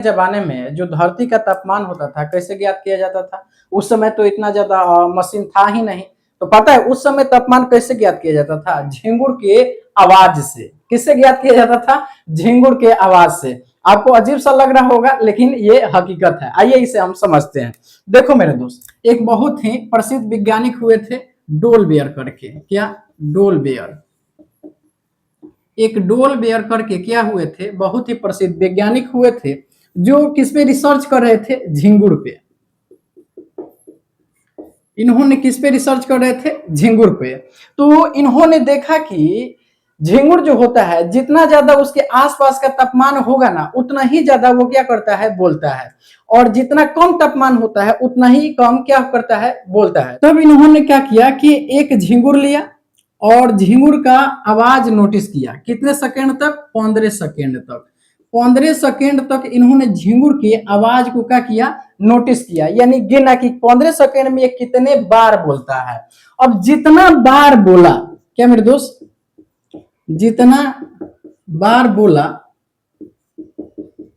जमाने में जो धरती का तापमान होता था कैसे ज्ञात किया जाता था। उस समय तो इतना ज्यादा मशीन था ही नहीं। तो पता है उस समय तापमान कैसे ज्ञात किया जाता था? झिंगुर के आवाज से। किससे ज्ञात किया जाता था? झिंगुर के आवाज से। आपको अजीब सा लग रहा होगा लेकिन ये हकीकत है। आइए इसे हम समझते हैं। देखो मेरे दोस्त, एक बहुत ही प्रसिद्ध वैज्ञानिक हुए थे डोल बेयर करके। क्या? डोल बेयर। एक डोल बेयर करके क्या हुए थे, बहुत ही प्रसिद्ध वैज्ञानिक हुए थे जो किस पे रिसर्च कर रहे थे? झिंगुर पे। इन्होंने किस पे रिसर्च कर रहे थे? झिंगुर पे। तो इन्होंने देखा कि झिंगुर जो होता है जितना ज्यादा उसके आसपास का तापमान होगा ना उतना ही ज्यादा वो क्या करता है? बोलता है। और जितना कम तापमान होता है उतना ही कम क्या करता है? बोलता है। तब इन्होंने क्या किया कि एक झिंगुर लिया और झिंगुर का आवाज नोटिस किया। कितने सेकेंड तक? 15 सेकेंड तक। 15 सेकेंड तक इन्होंने झिंगुर की आवाज को क्या किया? नोटिस किया, यानी गिना कि 15 सेकेंड में ये कितने बार बोलता है। अब जितना बार बोला, क्या मेरे दोस्त, जितना बार बोला,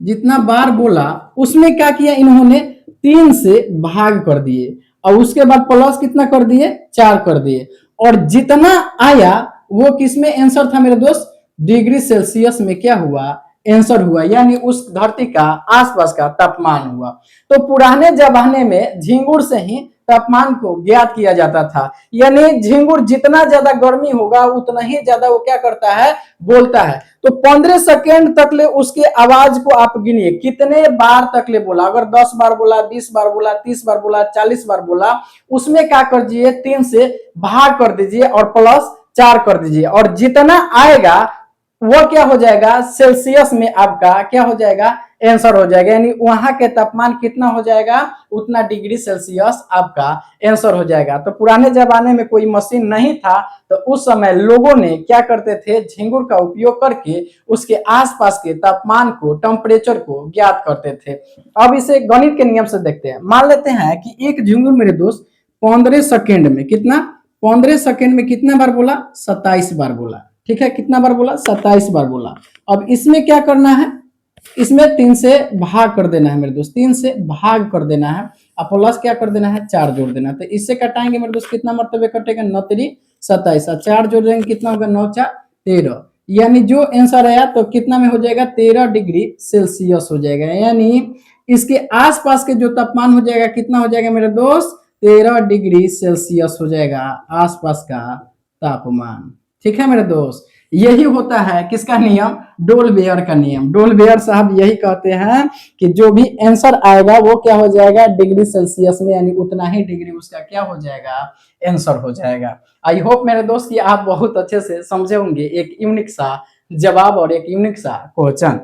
जितना बार बोला उसमें क्या किया इन्होंने? 3 से भाग कर दिए और उसके बाद प्लस कितना कर दिए? 4 कर दिए। और जितना आया वो किसमें आंसर था मेरे दोस्त? डिग्री सेल्सियस में क्या हुआ? आंसर हुआ, यानी उस धरती का आसपास का तापमान हुआ। तो पुराने जमाने में झिंगुर से ही तापमान को ज्ञात किया जाता था। यानी झिंगुर जितना ज्यादा गर्मी होगा उतना ही ज्यादा वो क्या करता है? बोलता है। तो 15 सेकेंड तक ले उसके आवाज को आप गिनिए कितने बार तक ले बोला। अगर 10 बार बोला, 20 बार बोला, 30 बार बोला, 40 बार बोला, उसमें क्या कर दीजिए? 3 से भाग कर दीजिए और प्लस 4 कर दीजिए। और जितना आएगा वो क्या हो जाएगा? सेल्सियस में आपका क्या हो जाएगा? आंसर हो जाएगा। यानी वहां के तापमान कितना हो जाएगा? उतना डिग्री सेल्सियस आपका आंसर हो जाएगा। तो पुराने जमाने में कोई मशीन नहीं था, तो उस समय लोगों ने क्या करते थे? झिंगुर का उपयोग करके उसके आसपास के तापमान को, टेम्परेचर को ज्ञात करते थे। अब इसे गणित के नियम से देखते हैं। मान लेते हैं कि एक झिंगुर मेरे दोस्त 15 सेकेंड में कितना? 15 सेकेंड में कितना बार बोला? 27 बार बोला। ठीक है, कितना बार बोला? 27 बार बोला। अब इसमें क्या करना है? इसमें 3 से भाग कर देना है मेरे दोस्त। 3 से भाग कर देना है और प्लस क्या कर देना है? 4 जोड़ देना है। तो इससे कटाएंगे मेरे दोस्त, कितना मरतबे कटेगा? 9 3 27 और 4 जोड़ देंगे कितना होगा? 9 4 13। यानी जो आंसर आया तो कितना में हो जाएगा? 13 डिग्री सेल्सियस हो जाएगा। यानी इसके आसपास के जो तापमान हो जाएगा कितना हो जाएगा मेरे दोस्त? 13 डिग्री सेल्सियस हो जाएगा आसपास का तापमान। ठीक है मेरे दोस्त, यही होता है किसका नियम? डोल बेयर का नियम। डोल बेयर साहब यही कहते हैं कि जो भी आंसर आएगा वो क्या हो जाएगा? डिग्री सेल्सियस में, यानी उतना ही डिग्री उसका क्या हो जाएगा? आंसर हो जाएगा। आई होप मेरे दोस्त कि आप बहुत अच्छे से समझे होंगे एक यूनिक सा जवाब और एक यूनिक सा क्वेश्चन।